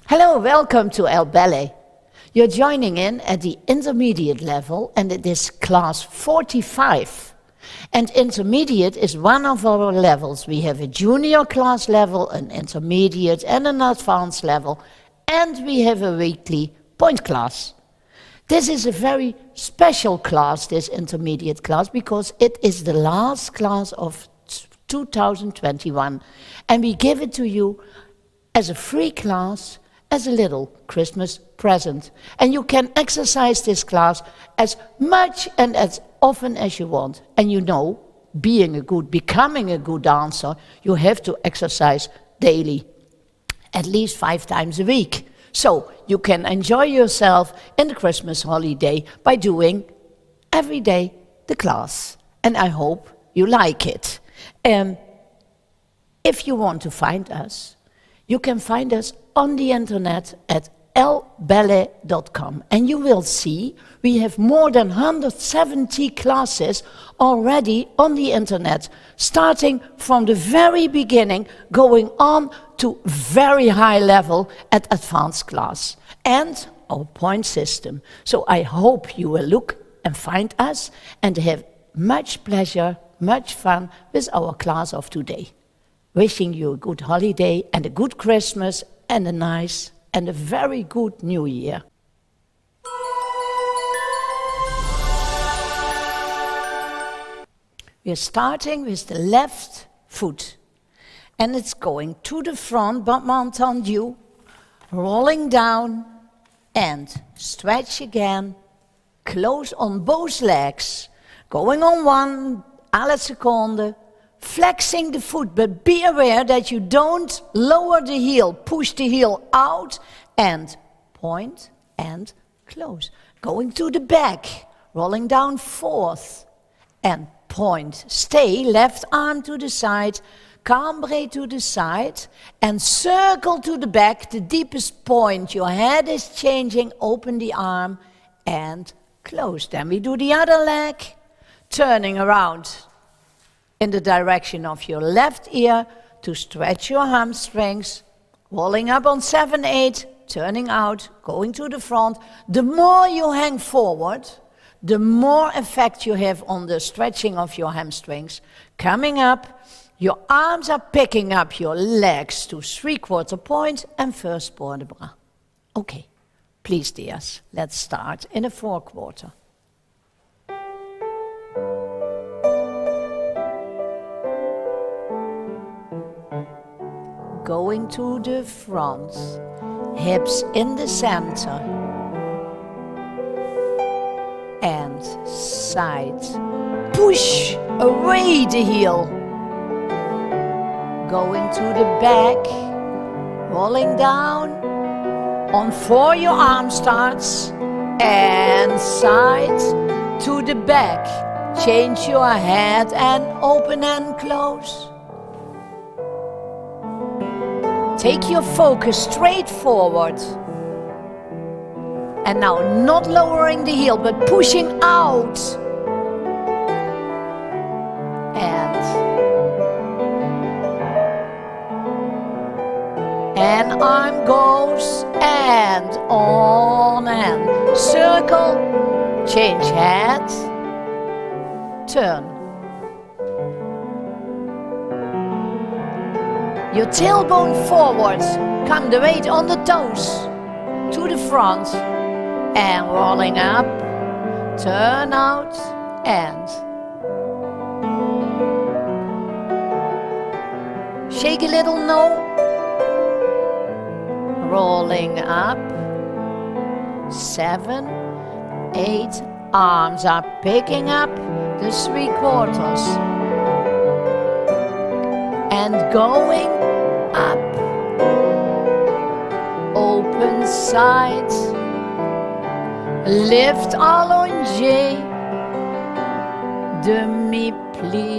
Hello, welcome to LBallet. You're joining in at the intermediate level and it is class 45. And intermediate is one of our levels. We have a junior class level, an intermediate and an advanced level, and we have a weekly point class. This is a very special class, this intermediate class, because it is the last class of 2021. And we give it to you as a free class, as a little Christmas present. And you can exercise this class as much and as often as you want. And you know, becoming a good dancer, you have to exercise daily, at least 5 times a week. So you can enjoy yourself in the Christmas holiday by doing every day the class. And I hope you like it. If you want to find us, you can find us on the internet at LBallet.com. And you will see we have more than 170 classes already on the internet, starting from the very beginning, going on to very high level at advanced class, and our point system. So I hope you will look and find us and have much pleasure, much fun with our class of today. Wishing you a good holiday and a good Christmas and a nice and a very good New Year. We are starting with the left foot. And it's going to the front, battement tendu, rolling down and stretch again. Close on both legs. Going on one, alle seconde. Flexing the foot, but be aware that you don't lower the heel. Push the heel out and point and close. Going to the back, rolling down fourth and point. Stay, left arm to the side, cambre to the side and circle to the back, the deepest point. Your head is changing, open the arm and close. Then we do the other leg, turning around in the direction of your left ear to stretch your hamstrings, rolling up on 7-8, turning out, going to the front. The more you hang forward, the more effect you have on the stretching of your hamstrings. Coming up, your arms are picking up your legs to 3/4 point and first port de bras. Okay, please dears, let's start in a 4/4. Going to the front, hips in the center, and side. Push away the heel. Going to the back, rolling down. On 4 your arm starts, and side to the back. Change your head and open and close. Take your focus straight forward. And now not lowering the heel, but pushing out. And arm goes and on and circle, change head, turn. Your tailbone forward, come the weight on the toes, to the front, and rolling up, turn out, and shake a little no, rolling up, 7, 8, arms are picking up the 3/4. And going up, open side, lift allongé, demi-plie.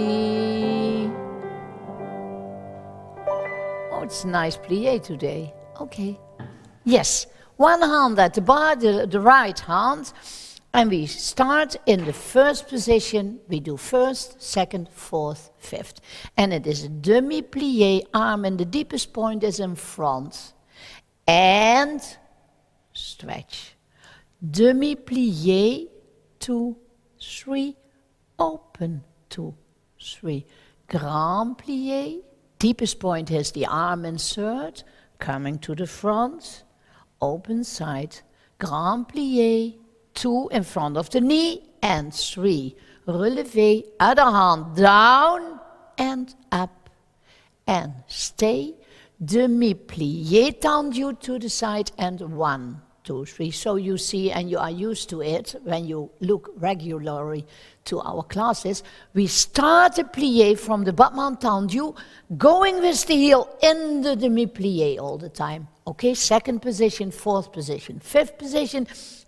Oh, it's a nice plie today. Okay. Yes, one hand at the bar, the right hand, and we start in the first position. We do first, second, fourth, fifth. And it is a demi-plie, arm and the deepest point is in front. And and stretch. Demi-plié, 2, 3, open, 2, 3. Grand plié, deepest point is the arm insert, coming to the front, open side. Grand plié, 2 in front of the knee, and 3. Relevé, other hand down and up, and stay. Demi-plié tendu to the side, and 1, 2, 3. So you see, and you are used to it when you look regularly to our classes, we start the plié from the battement tendu, going with the heel in the demi-plié all the time. Okay, second position, fourth position, fifth position.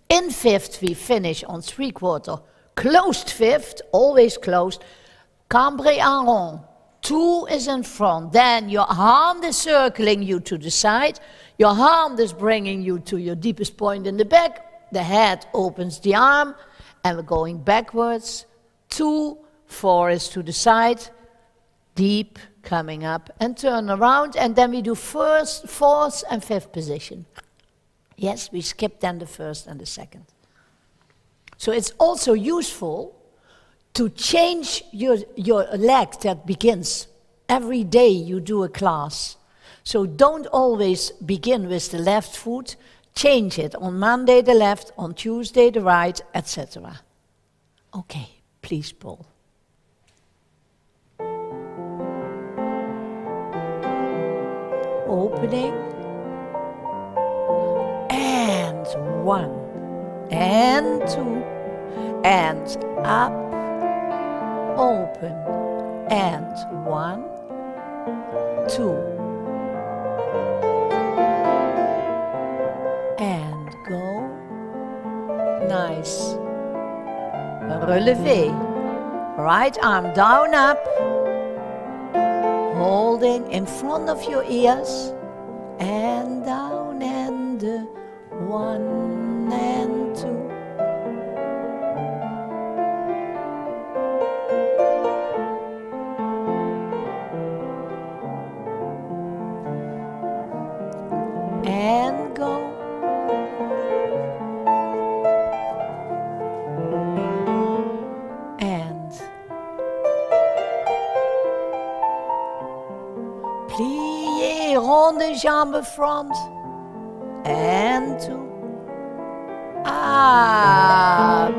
In fifth, we finish on 3/4, closed fifth, always closed. Cambre en rond, 2 is in front. Then your hand is circling you to the side. Your hand is bringing you to your deepest point in the back. The head opens the arm, and we're going backwards. 2, 4 is to the side, deep, coming up, and turn around, and then we do first, fourth, and fifth position. Yes, we skip then the first and the second. So it's also useful to change your leg that begins. Every day you do a class. So don't always begin with the left foot. Change it. On Monday the left, on Tuesday the right, etc. Okay, please, Paul. Opening. And 1. And 2. And up. Open. And 1, 2. And go. Nice. Relevé. Right arm down, up. Holding in front of your ears. And down, and 1 and 2. And go. And plié, ronde jambe front. And 2. Up.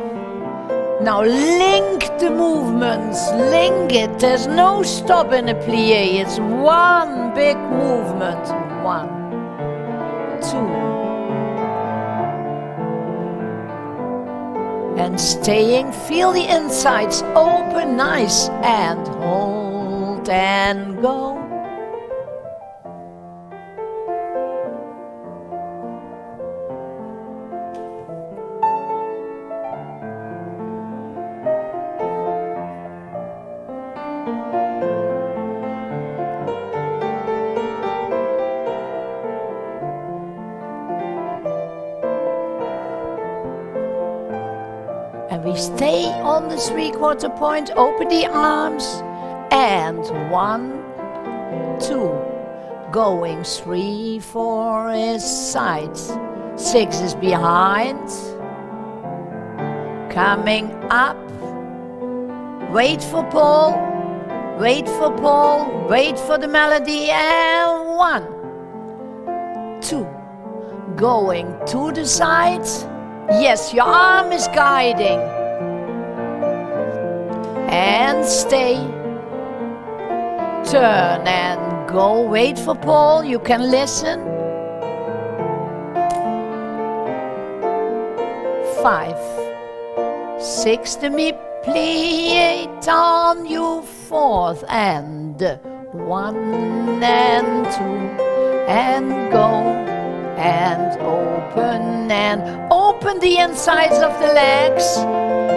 Now link the movements, link it. There's no stop in a plié. It's one big movement. 1, 2. And staying, feel the insides open, nice. And hold and go. And we stay on the 3/4 point, open the arms, and 1, 2, going 3, 4 is sides, 6 is behind, coming up, wait for Paul, wait for Paul, wait for the melody, and 1, 2, going to the sides. Yes, your arm is guiding. And stay. Turn and go. Wait for Paul. You can listen. 5, 6, demi-plié, tendu, 4th, and 1 and 2, and go. And open the insides of the legs.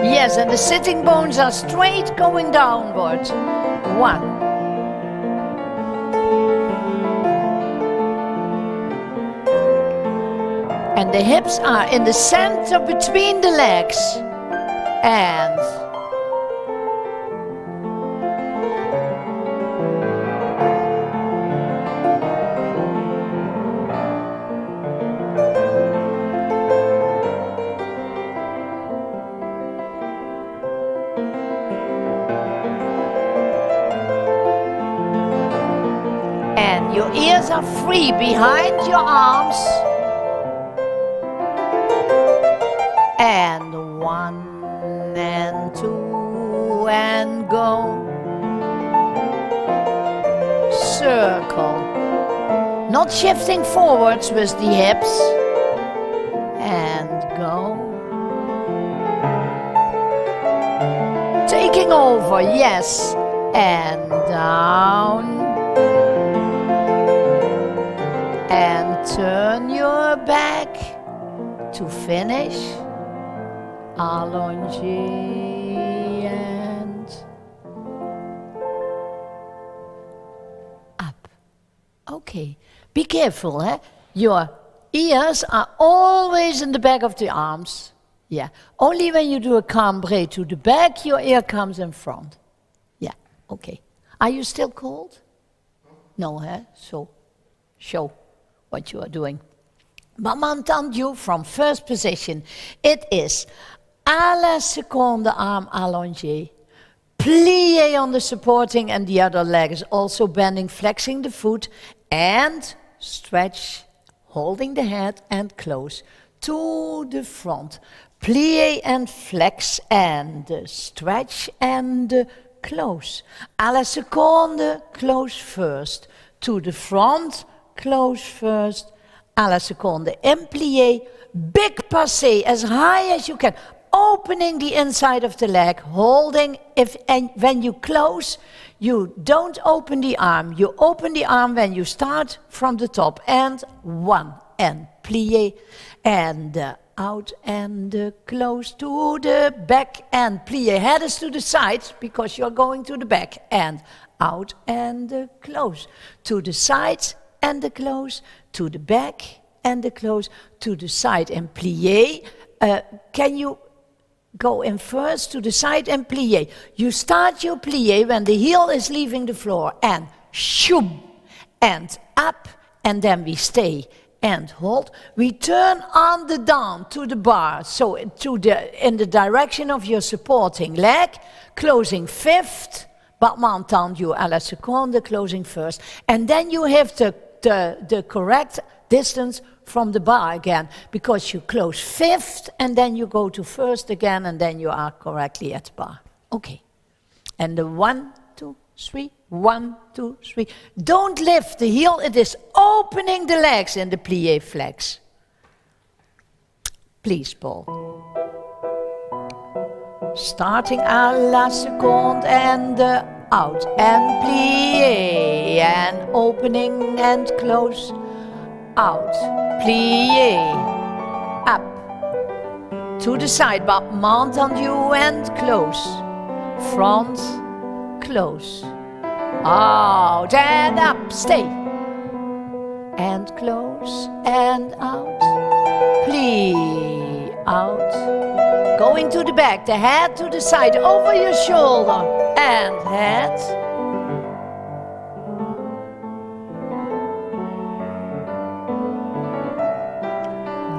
Yes, and the sitting bones are straight going downward. 1. And the hips are in the center between the legs. And ears are free behind your arms. And 1 and 2 and go. Circle. Not shifting forwards with the hips. And go. Taking over, yes. And down. And turn your back to finish. Allonge and up. Okay, be careful, eh? Your ears are always in the back of the arms. Yeah, only when you do a cambre to the back, your ear comes in front. Yeah, okay. Are you still cold? No, eh? So, show what you are doing. Battement tendu from first position. It is à la seconde arm allongé, plié on the supporting and the other leg is also bending, flexing the foot and stretch, holding the head and close to the front. Plié and flex and stretch and close. À la seconde, close first. To the front, close first. À la seconde, and plié, big passé as high as you can. Opening the inside of the leg, holding, and when you close, you don't open the arm. You open the arm when you start from the top. And 1, and plié, and out and close to the back, and plié. Head is to the side, because you're going to the back. And out and close. To the side and the close. To the back and the close. To the side and plié. Can you go in first to the side and plié? You start your plié when the heel is leaving the floor and shoom and up, and then we stay and hold. We turn on the down to the bar, so in the direction of your supporting leg, closing fifth, battement tendu à la seconde, closing first, and then you have the correct distance from the bar again, because you close fifth and then you go to first again, and then you are correctly at bar. Okay. And the 1, 2, 3, 1, 2, 3. Don't lift the heel, it is opening the legs in the plié flex. Please, Paul. Starting à la seconde and out and plié and opening and close. Out, plié, up, to the side, battement tendu and close, front, close, out and up, stay, and close and out, plie, out, going to the back, the head to the side, over your shoulder, and head,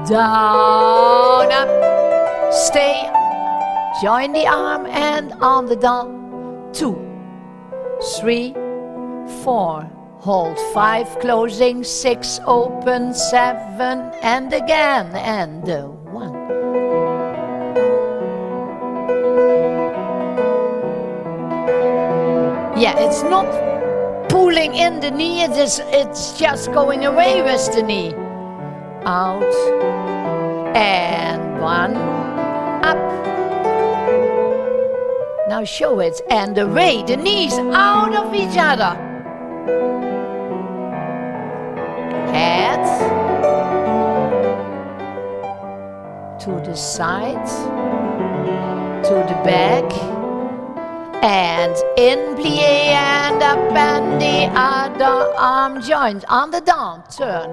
down, up, stay, join the arm and on the down, 2, 3, 4, hold, 5, closing, 6, open, 7, and again, and 1. Yeah, it's not pulling in the knee, it's just going away with the knee. Out, and 1, up. Now show it, and away, the knees out of each other. Head to the side, to the back, and in plié and up, and the other arm joins on the down, turn,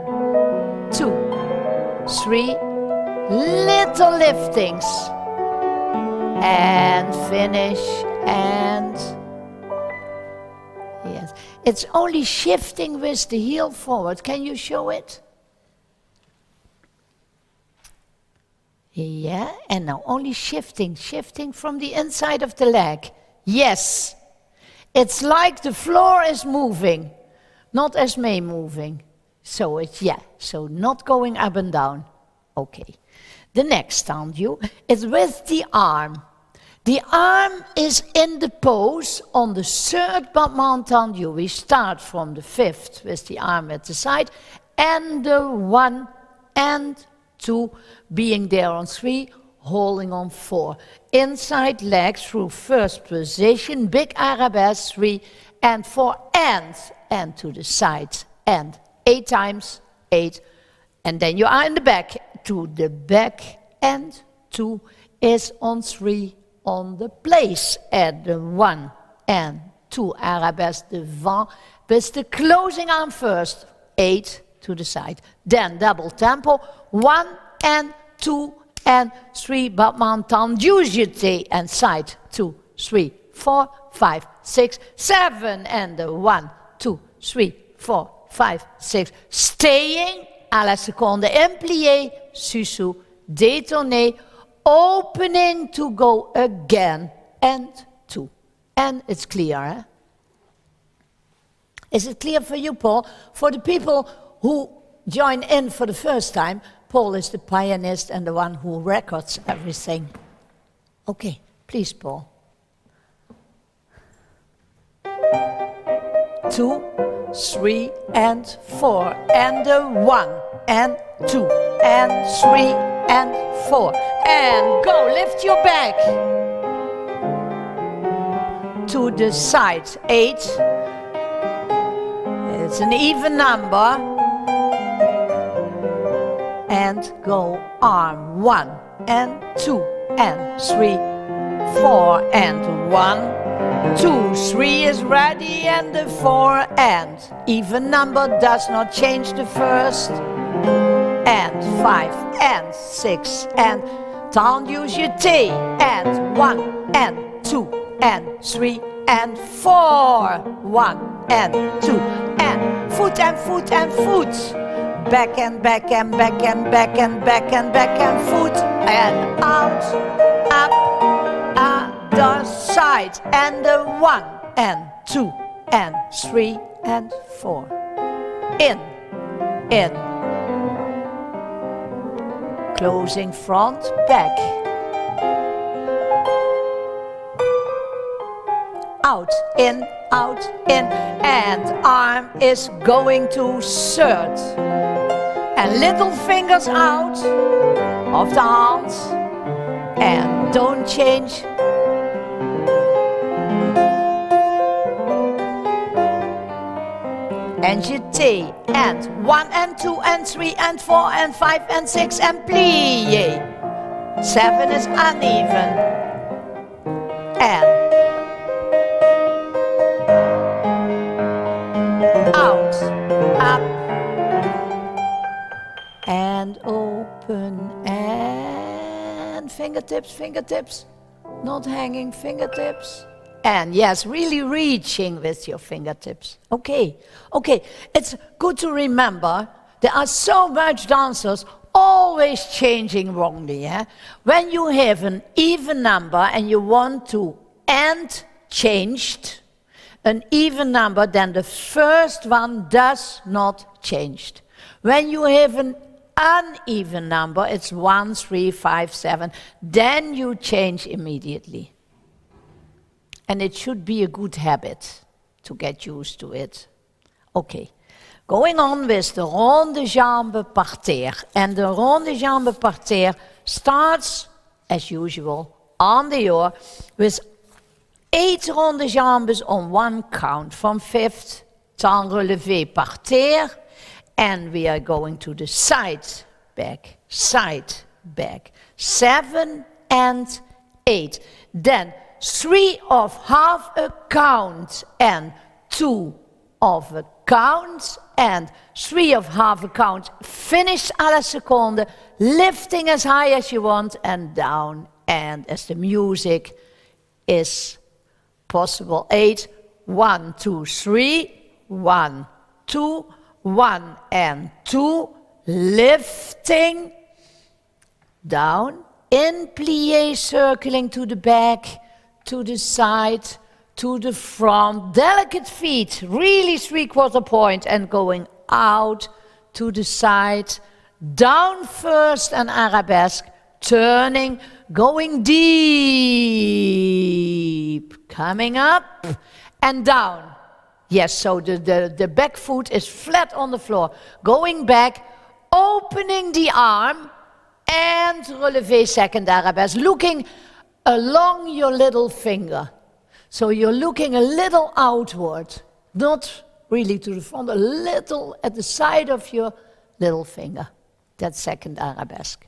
2, 3, little liftings, and finish, and yes, it's only shifting with the heel forward. Can you show it? Yeah, and now only shifting from the inside of the leg. Yes, it's like the floor is moving, not as me moving. So it's, yeah, so not going up and down. Okay. The next tendu is with the arm. The arm is in the pose on the third battement tendu. We start from the fifth with the arm at the side, and the 1 and 2 being there on 3, holding on 4. Inside leg through first position, big arabesque, 3 and 4, and to the sides, and 8 times, 8. And then you are in the back, to the back, and 2 is on 3 on the place at the 1 and 2 arabesque devant, with the closing arm first, 8 to the side. Then double tempo, 1 and 2 and 3 battement tendu jeté, and side 2, 3, 4, 5, 6, 7, and the 1, 2, 3, 4, 5, 6, staying à la seconde, in plié, sous, détourné, opening to go again, and 2. And it's clear, eh? Is it clear for you, Paul? For the people who join in for the first time, Paul is the pianist and the one who records everything. Okay, please, Paul. 2, 3, and 4, and the 1, and 2, and 3, and 4, and go, lift your back. To the side, 8, it's an even number, and go arm, 1, and 2, and 3, 4, and 1, 2, 3 is ready, and the 4, and even number does not change the first, and 5, and 6, and tendu jeté, and 1, and 2, and 3, and 4, 1, and 2, and foot, and foot, and foot, back, and back, and back, and back, and back, and back, and foot, and out, up, other side, and the 1, and 2, and 3, and 4, in, closing front, back, out, in, and arm is going to third, and little fingers out of the hands, and don't change. And jeté, and 1 and 2 and 3 and 4 and 5 and 6 and plié. 7 is uneven. And out, up, and open, and fingertips, not hanging, fingertips. And yes, really reaching with your fingertips. Okay, it's good to remember there are so much dancers always changing wrongly. Eh? When you have an even number and you want to end changed, an even number, then the first one does not change. When you have an uneven number, it's 1, 3, 5, 7, then you change immediately. And it should be a good habit to get used to it. Okay, going on with the ronde jambe par terre. And the ronde jambe par terre starts, as usual, on the oar with 8 ronde jambes on 1 count. From 5th, temps relevé par terre. And we are going to the side, back, 7 and 8. Then 3 of half a count and 2 of a count and 3 of half a count. Finish à la seconde, lifting as high as you want and down, and as the music is possible. 8, 1, 2, 3, 1, 2, 1 and 2, lifting, down, in plié, circling to the back, to the side, to the front, delicate feet, really 3/4 point, and going out to the side, down first and arabesque, turning, going deep, coming up and down. Yes, so the back foot is flat on the floor, going back, opening the arm, and relevé second arabesque, looking along your little finger. So you're looking a little outward, not really to the front, a little at the side of your little finger. That's second arabesque.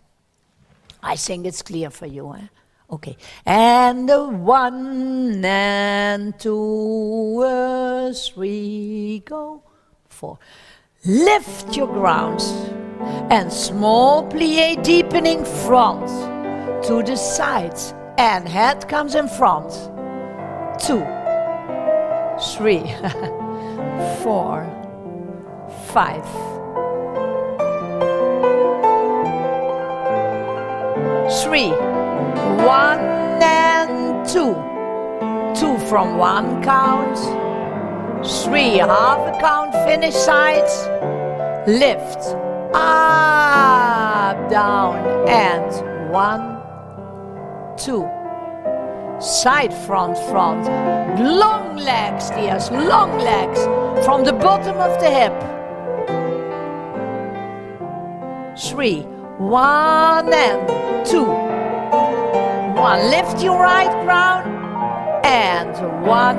I think it's clear for you, eh? Okay. And the 1 and 2, 3, go, 4. Lift your grounds and small plie deepening front to the sides and head comes in front. 2, 3, 4, 5. 3, 1 and 2. 2 from 1 count. 3, half a count, finish sides. Lift, up, down, and 1, 2. Side, front, front. Long legs, dears, long legs. From the bottom of the hip. 3, 1 and 2. 1, lift your right ground. And 1,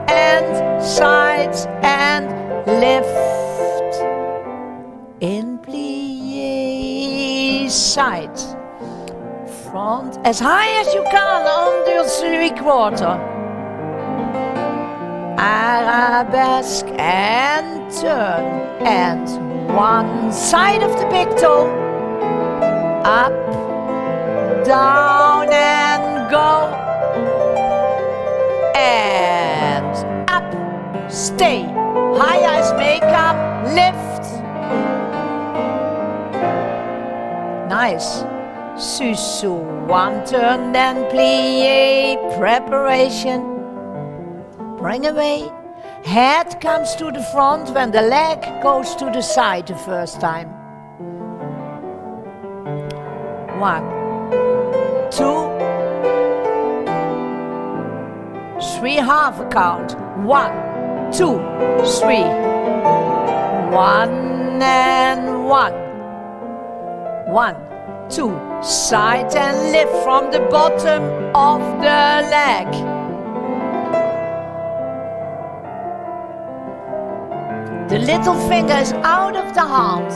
and sides, and lift. In plie, sides. Front as high as you can under 3/4. Arabesque and turn. And 1 side of the big toe. Up, down and go. And up, stay. High as makeup, lift. Nice. Susu, 1 turn, then plie, preparation. Bring away. Head comes to the front when the leg goes to the side the first time. 1, 2, 3, half a count. 1, 2, 3. 1 and 1. 1, 2, side and lift from the bottom of the leg. The little finger is out of the hand.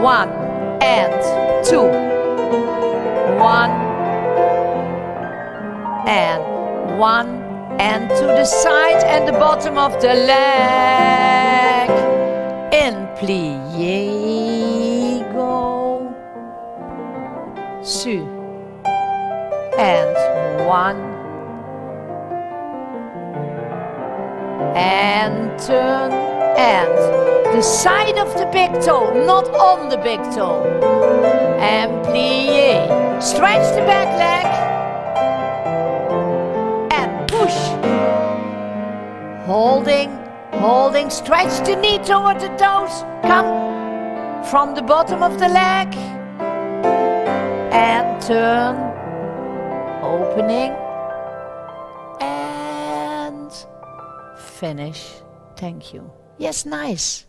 1 and 2. 1 and 1. And to the side and the bottom of the leg. In plie, go. Su. And 1. And turn. And the side of the big toe, not on the big toe. And plie. Stretch the back leg. Holding, holding, stretch the knee toward the toes. Come from the bottom of the leg. And turn, opening, and finish. Thank you. Yes, nice.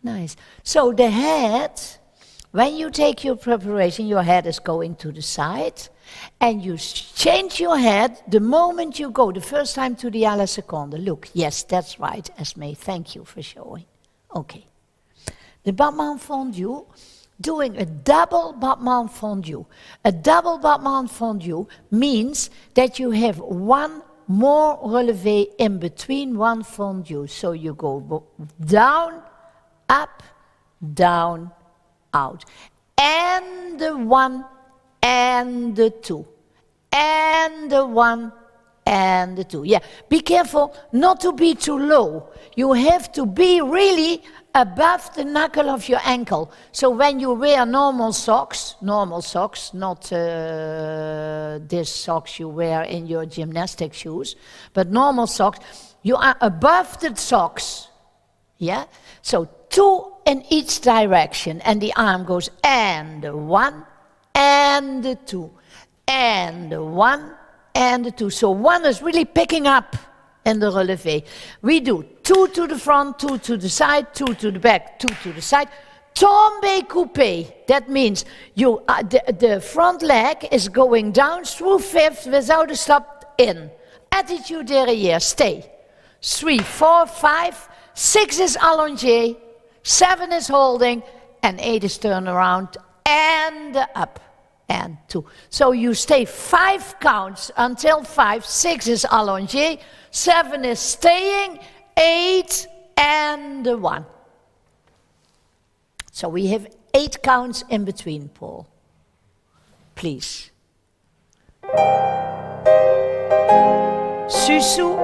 Nice. So the head, when you take your preparation, your head is going to the side. And you change your head the moment you go, the first time to the à la seconde. Look, yes, that's right, Esme. Thank you for showing. Okay. The battement fondue, doing a double battement fondue. A double battement fondue means that you have 1 more relevé in between 1 fondue. So you go down, up, down, out. And the 1 and the 2, and the 1 and 2. Yeah, be careful not to be too low. You have to be really above the knuckle of your ankle. So when you wear normal socks, not these socks you wear in your gymnastic shoes, but normal socks, you are above the socks. Yeah? So 2 in each direction, and the arm goes and 1 and 2 and 1 and 2. So 1 is really picking up in the relevé. We do 2 to the front, 2 to the side, 2 to the back, 2 to the side. Tombe coupé. That means you the front leg is going down through 5th without a stop in. Attitude derrière, stay. 3, 4, 5, 6 is allongé, 7 is holding, and 8 is turn around and up. And 2. So you stay 5 counts until 5, 6 is allongé, 7 is staying, 8 and 1. So we have 8 counts in between, Paul. Please. Susu.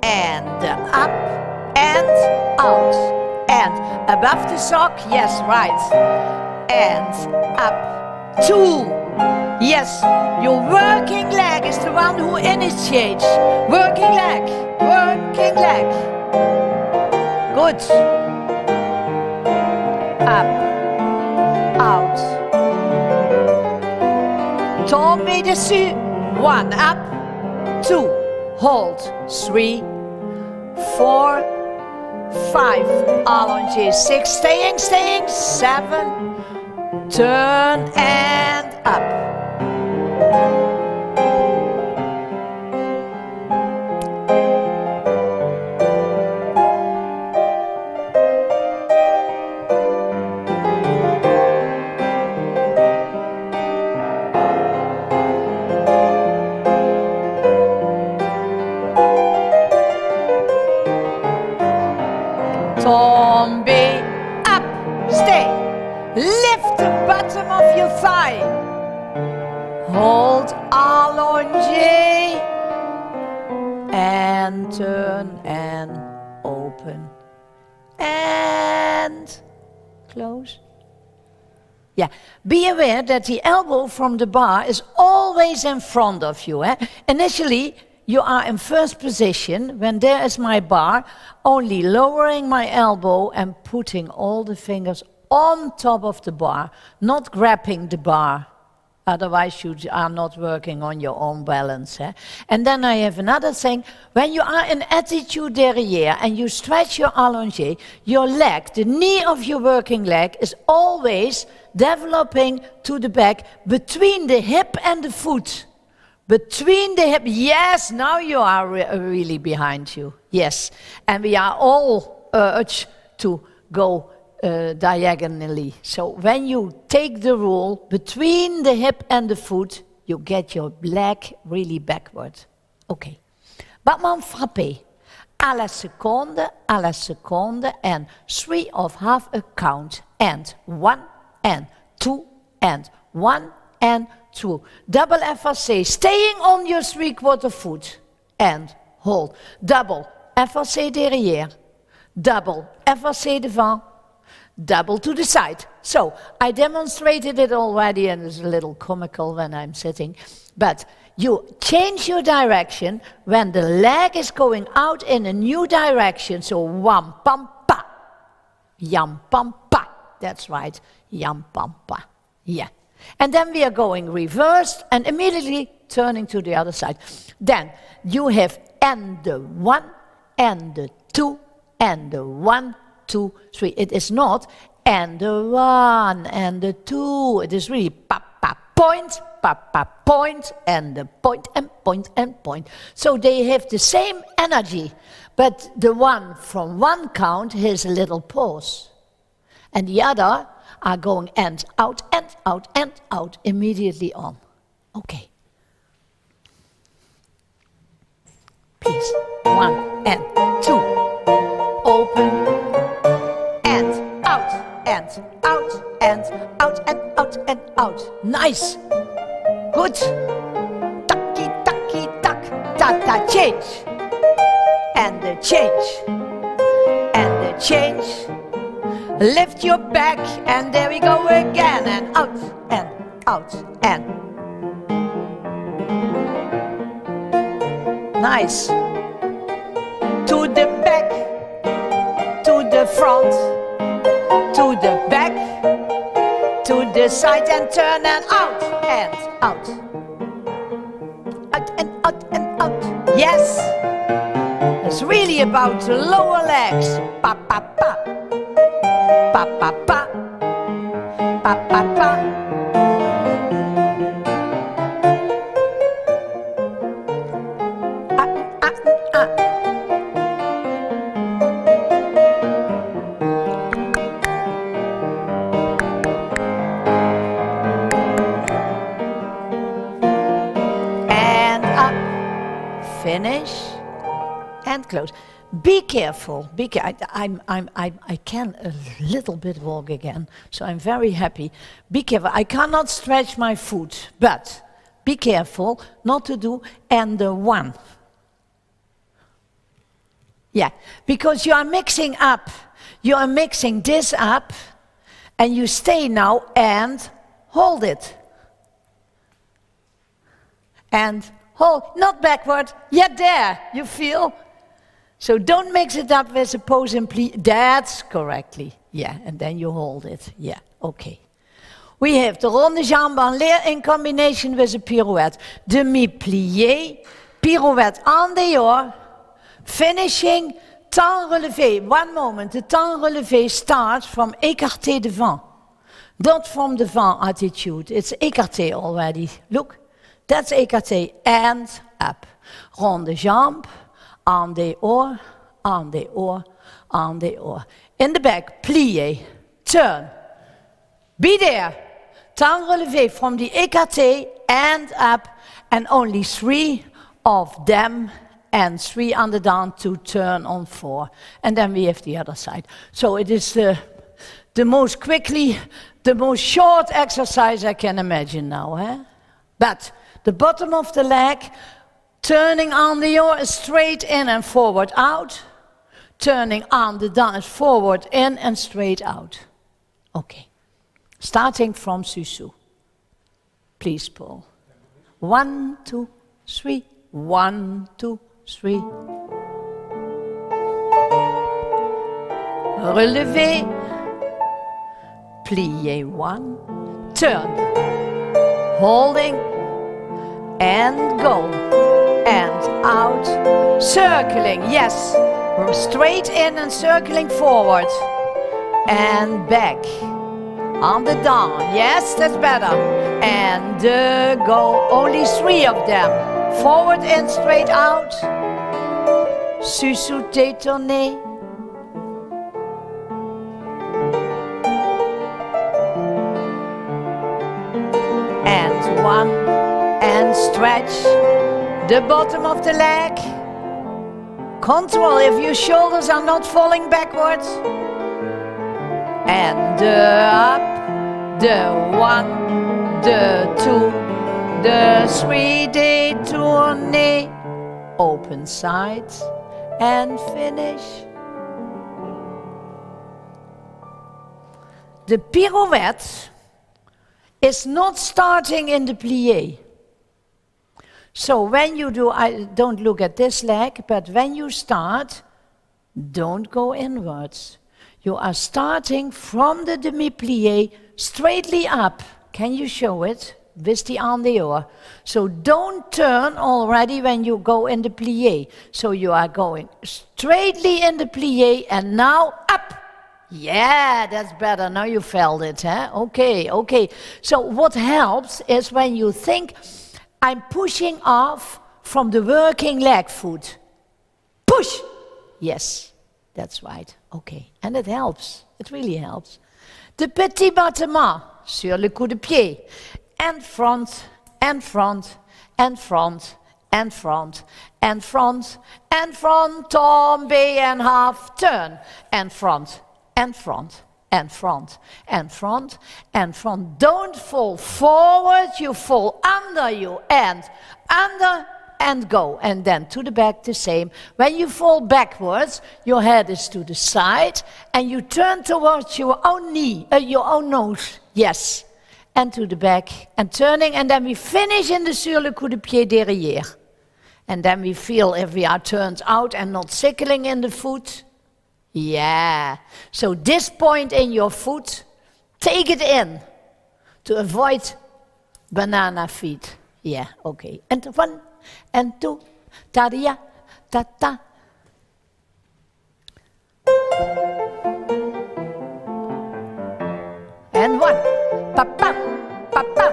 And up and out. And above the sock, yes, right. And up, 2. Yes, your working leg is the one who initiates. Working leg, working leg. Good. Up, out. Tombe dessus. 1, up, 2, hold, 3, 4, 5, allongé, 6, staying, 7, turn and up. Tombe, up, stay. Lift the bottom of your thigh. Hold allongé. And turn and open. And close. Yeah, be aware that the elbow from the bar is always in front of you. Initially, you are in first position when there is my bar, only lowering my elbow and putting all the fingers on top of the bar, not grabbing the bar. Otherwise you are not working on your own balance. And then I have another thing. When you are in attitude derrière and you stretch your allongé, your leg, the knee of your working leg, is always developing to the back between the hip and the foot. Between the hip, yes, now you are really behind you, yes. And we are all urged to go diagonally. So when you take the rule between the hip and the foot, you get your leg really backward. Okay. Battement frappé. À la seconde, and 3 of half a count. And 1, and 2, and 1, and 2. Double effacé, staying on your 3/4 foot. And hold. Double effacé derrière. Double effacé devant. Double to the side. So, I demonstrated it already, and it's a little comical when I'm sitting. But you change your direction when the leg is going out in a new direction. So, wam, pam, pa. Yam, pam, pa. That's right. Yam, pam, pa. Yeah. And then we are going reversed and immediately turning to the other side. Then you have and the 1, and the 2, and the 1, 2, 3. It is not and the 1, and the 2. It is really pa, pa, point, and the point, and point, and point. So they have the same energy, but the one from one count has a little pause. And the other are going and out, and out, and out, immediately on. Okay. Please. 1 and 2. Open. And out, and out, and out, and out, and out. Nice. Good. Ta, start, change. And the change. And the change. Lift your back, and there we go again. And out, and out, and. Nice. To the back, to the front, to the back, to the side, and turn, and out, and out. Out, and out, and out. Yes. It's really about the lower legs. Pa, pa, pa. Pa, pa, pa. Pa, pa, pa. And up. Finish. And close. Be careful. I can a little bit walk again, so I'm very happy. Be careful. I cannot stretch my foot, but be careful not to do and the one. Yeah, because you are mixing up. You are mixing this up, and you stay now and hold it. And hold, not backward, yet there, you feel? So don't mix it up with a pose and plie. That's correctly. Yeah, and then you hold it. Yeah, okay. We have the ronde jambe en l'air in combination with a pirouette. Demi-plié, pirouette en dehors, finishing temps relevé. One moment, the temps relevé starts from écarté devant. Not from devant attitude, it's écarté already. Look, that's écarté and up. Ronde jambe. En dehors, en dehors, en dehors. In the back, plié, turn. Be there. Temps relevé from the écarté and up, and only 3 of them, and 3 on the down to turn on 4. And then we have the other side. So it is the most short exercise I can imagine now. Eh? But the bottom of the leg, turning on the yaw is straight in and forward out. Turning on the down is forward in and straight out. Okay. Starting from Susu. Please, Paul. 1, 2, 3. 1, 2, 3. Relevé. Plié 1. Turn. Holding. And go. And out, circling, yes, straight in and circling forward, and back, on the down, yes, that's better, and go, only 3 of them, forward and straight out, Susu détourné, and 1, and stretch, the bottom of the leg. Control if your shoulders are not falling backwards. And up, the 1, the 2, the 3, détourné. Open sides and finish. The pirouette is not starting in the plié. So when you do, don't look at this leg, but when you start, don't go inwards. You are starting from the demi-plié straightly up. Can you show it? With the en dehors. So don't turn already when you go in the plié. So you are going straightly in the plié and now up. Yeah, that's better. Now you felt it, huh? Okay, okay. So what helps is when you think, I'm pushing off from the working leg foot. Push! Yes, that's right. Okay, and it helps. It really helps. De petit battement sur le coup de pied. And front, and front, and front, and front, and front, and front, tombe and half turn, and front, and front, and front, and front, and front. Don't fall forward, you fall under you, and under, and go. And then to the back, the same. When you fall backwards, your head is to the side, and you turn towards your own knee, your own nose. Yes. And to the back, and turning, and then we finish in the sur le coup de pied derrière. And then we feel if we are turned out and not sickling in the foot. Yeah. So this point in your foot, take it in to avoid banana feet. Yeah, okay. And 1 and 2, ta-dia, ta-ta. And 1, pa-pa, pa-pa,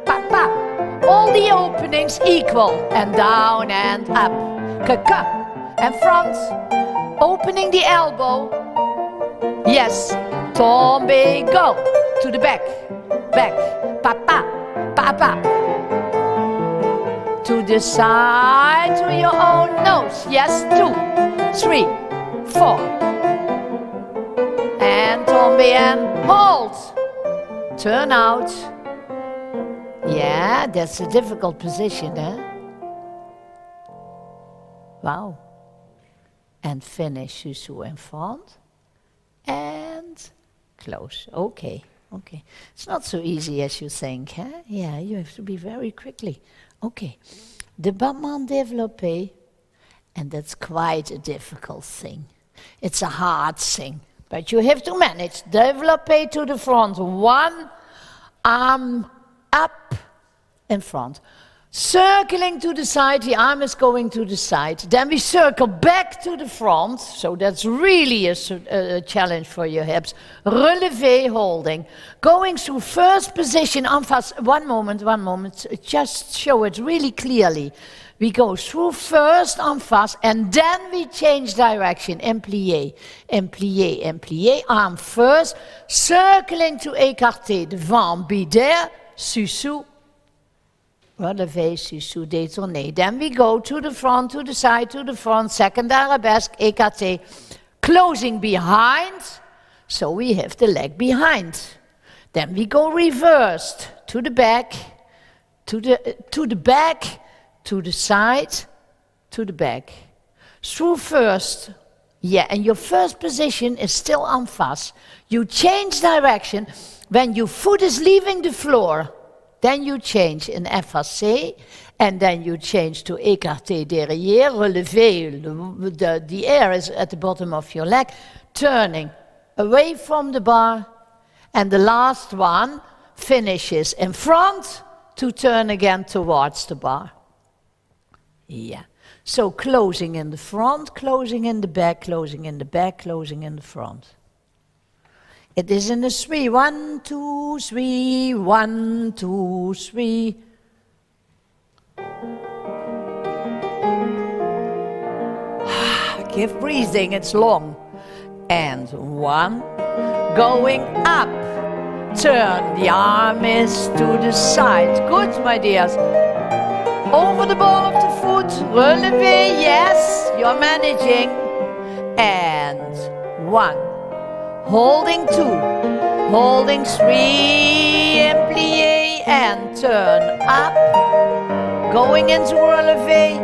pa-pa. All the openings equal, and down and up. Ka-ka, and front. Opening the elbow. Yes, tombe, go. To the back, back, pa-pa, pa-pa. To the side, to your own nose. Yes, 2, 3, 4. And tombe and hold. Turn out. Yeah, that's a difficult position, eh? Wow. And finish Susu in front. And close. Okay, okay. It's not so easy as you think, huh? Yeah, you have to be very quickly. Okay. The battement développé, and that's quite a difficult thing. It's a hard thing, but you have to manage. Développé to the front. 1 arm up in front. Circling to the side, the arm is going to the side. Then we circle back to the front, so that's really a challenge for your hips. Relevé holding. Going through first position, en face. One moment, just show it really clearly. We go through first en face, and then we change direction, en plié, en plié, en plié. Arm first, circling to écarté, devant, be there, Susu. Relevé, Susu, détourné. Then we go to the front, to the side, to the front, second arabesque, écarté. Closing behind, so we have the leg behind. Then we go reversed, to the back, to the back, to the side, to the back. Through first, yeah, and your first position is still en face. You change direction when your foot is leaving the floor. Then you change in effacé, and then you change to écarté derrière, relevé, the air is at the bottom of your leg, turning away from the bar, and the last one finishes in front to turn again towards the bar. Yeah, so closing in the front, closing in the back, closing in the back, closing in the front. It is in a 3, 1, 2, 3, 1, 2, 3. Give breathing, it's long. And 1, going up. Turn, the arm is to the side. Good, my dears. Over the ball of the foot, relevé, yes, you're managing. And 1. Holding 2, holding 3, and plié, and turn up, going into relevé,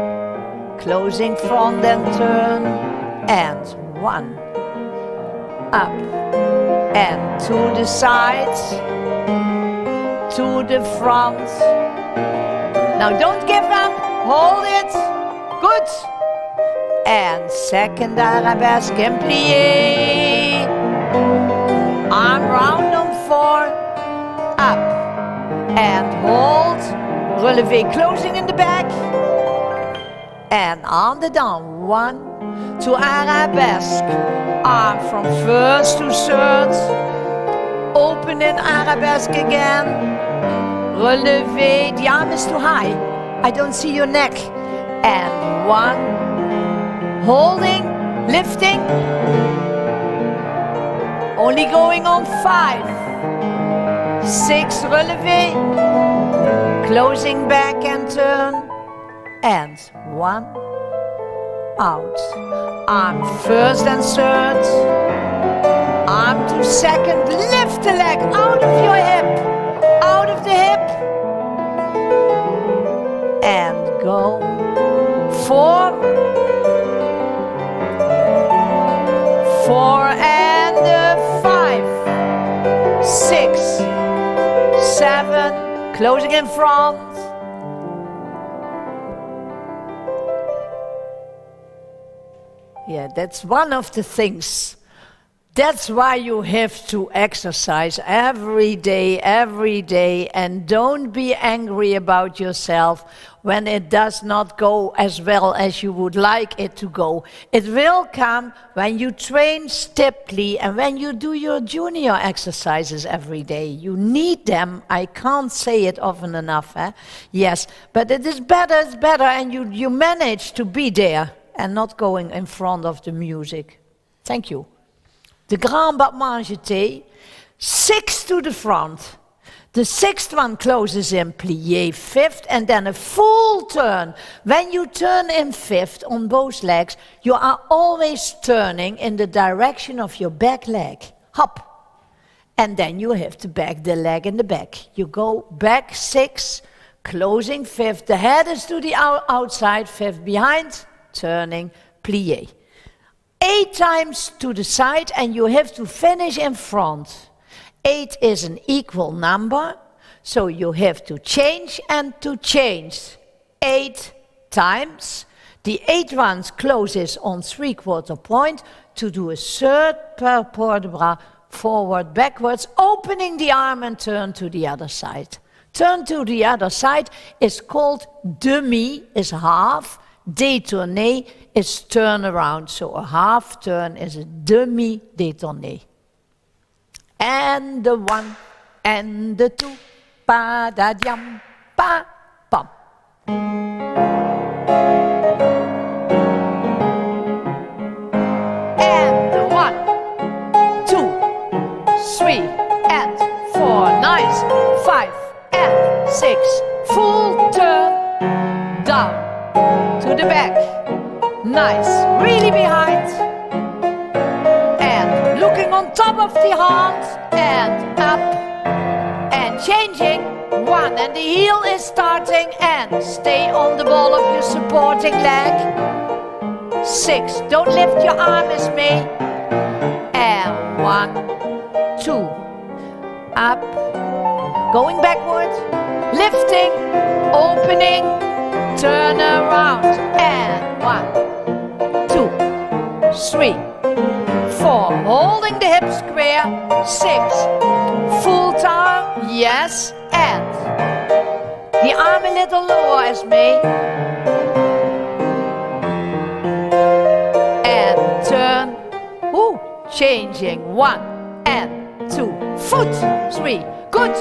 closing front and turn, and 1, up, and to the sides, to the front. Now don't give up, hold it, good, and second arabesque, and plié. Arm round on 4, up, and hold, relevé, closing in the back, and on the down, 1, to arabesque, arm from first to third, open in arabesque again, relevé, the arm is too high, I don't see your neck, and 1, holding, lifting, only going on 5, 6, relevé, closing back and turn, and 1, out, arm first and third, arm to second, lift the leg out of your hip, out of the hip, and go. 4, 4 and 5, 6, 7, closing in front. Yeah, that's one of the things. That's why you have to exercise every day, and don't be angry about yourself when it does not go as well as you would like it to go. It will come when you train stiffly and when you do your junior exercises every day. You need them. I can't say it often enough. Yes, but it is better, it's better, and you manage to be there and not going in front of the music. Thank you. The grand battement jeté, 6 to the front. The 6th one closes in plié 5th, and then a full turn. When you turn in 5th on both legs, you are always turning in the direction of your back leg. Hop. And then you have to back the leg in the back. You go back 6, closing 5th. The head is to the outside, 5th behind, turning plié. 8 times to the side, and you have to finish in front. 8 is an equal number, so you have to change and to change. 8 times. The 8 ones closes on 3/4 point to do a third per port de bras, forward, backwards, opening the arm and turn to the other side. Turn to the other side is called demi, is half. Détourné is turn around, so a half turn is a demi-détourné. And the 1 and the 2, pa da diam, pa pam. And the 1, 2, 3 and 4, nice, 5 and 6, full turn, down. To the back, nice, really behind, and looking on top of the hand, and up, and changing, 1, and the heel is starting, and stay on the ball of your supporting leg, 6, don't lift your arm as me, and 1, 2, up, going backward, lifting, opening, turn around, and 1, 2, 3, 4, holding the hip square, 6, full turn, yes, and the arm a little lower as me, and turn, changing, 1 and 2, foot, 3, good,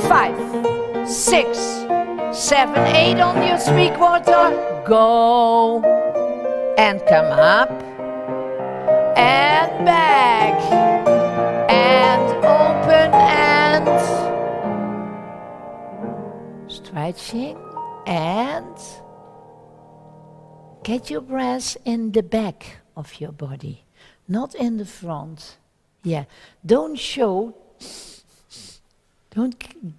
5, 6, 7, 8 on your 3/4, go, and come up, and back, and open, and stretching, and get your breath in the back of your body, not in the front. Yeah, don't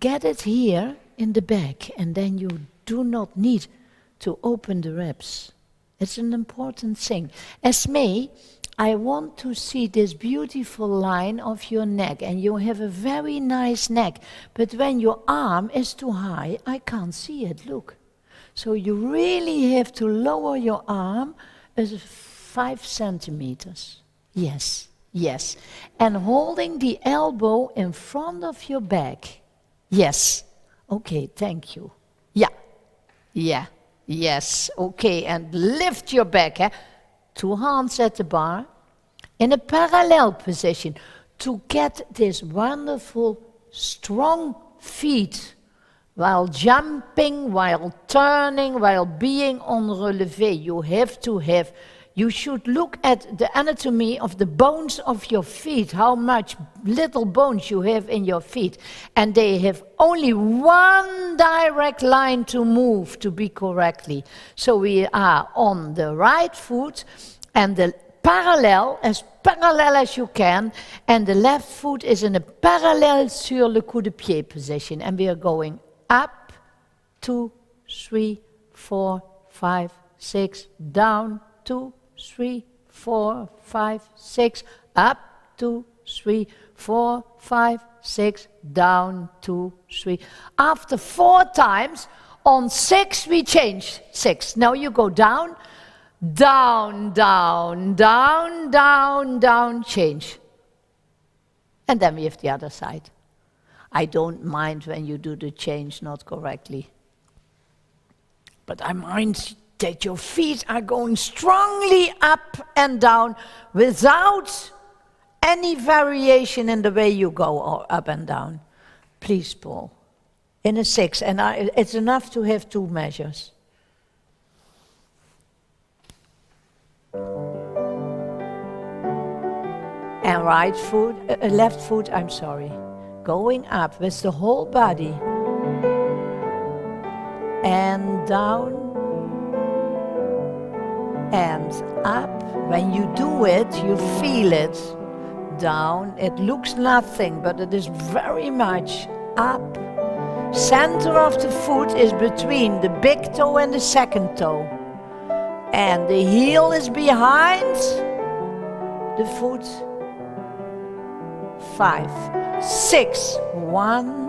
get it here in the back, and then you do not need to open the ribs. It's an important thing. As me, I want to see this beautiful line of your neck, and you have a very nice neck, but when your arm is too high, I can't see it, look. So you really have to lower your arm as 5 centimeters. Yes, yes. And holding the elbow in front of your back. Yes. Okay, thank you. Yeah, yeah, yes, okay, and lift your back, 2 hands at the bar, in a parallel position, to get this wonderful, strong feet, while jumping, while turning, while being on relevé. You should look at the anatomy of the bones of your feet, how much little bones you have in your feet. And they have only one direct line to move to be correctly. So we are on the right foot and the parallel as you can, and the left foot is in a parallel sur le coup de pied position. And we are going up, 2, 3, 4, 5, 6, down, 2, 3, 4, 5, 6, up, 2, 3, 4, 5, 6, down, 2, 3. After 4 times, on 6 we change 6. Now you go down, down, down, down, down, down, change. And then we have the other side. I don't mind when you do the change not correctly. But I mind that your feet are going strongly up and down without any variation in the way you go up and down. Please, Paul. In a 6, and it's enough to have 2 measures. And left foot, I'm sorry, going up with the whole body. And down, and up. When you do it, you feel it. Down, it looks nothing, but it is very much up. Center of the foot is between the big toe and the second toe. And the heel is behind the foot. 5, 6, 1,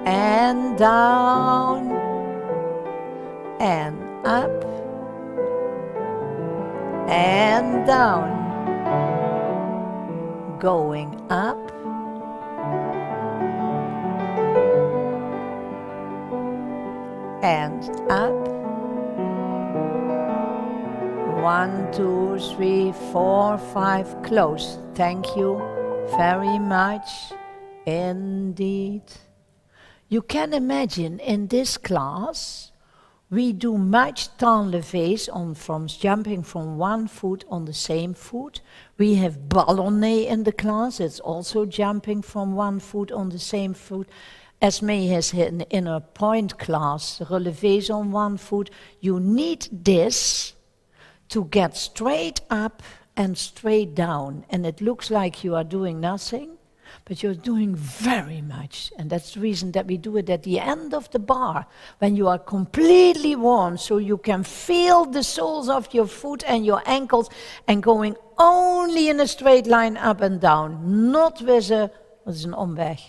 and down, and up, and down, going up, and up. 1, 2, 3, 4, 5, close. Thank you very much indeed. You can imagine in this class we do much temps levés from jumping from one foot on the same foot. We have ballonnet in the class, it's also jumping from one foot on the same foot. Esme has in a point class, relevés on one foot. You need this to get straight up and straight down. And it looks like you are doing nothing, but you're doing very much. And that's the reason that we do it at the end of the bar, when you are completely warm, so you can feel the soles of your foot and your ankles and going only in a straight line up and down, not with a, wat is een omweg?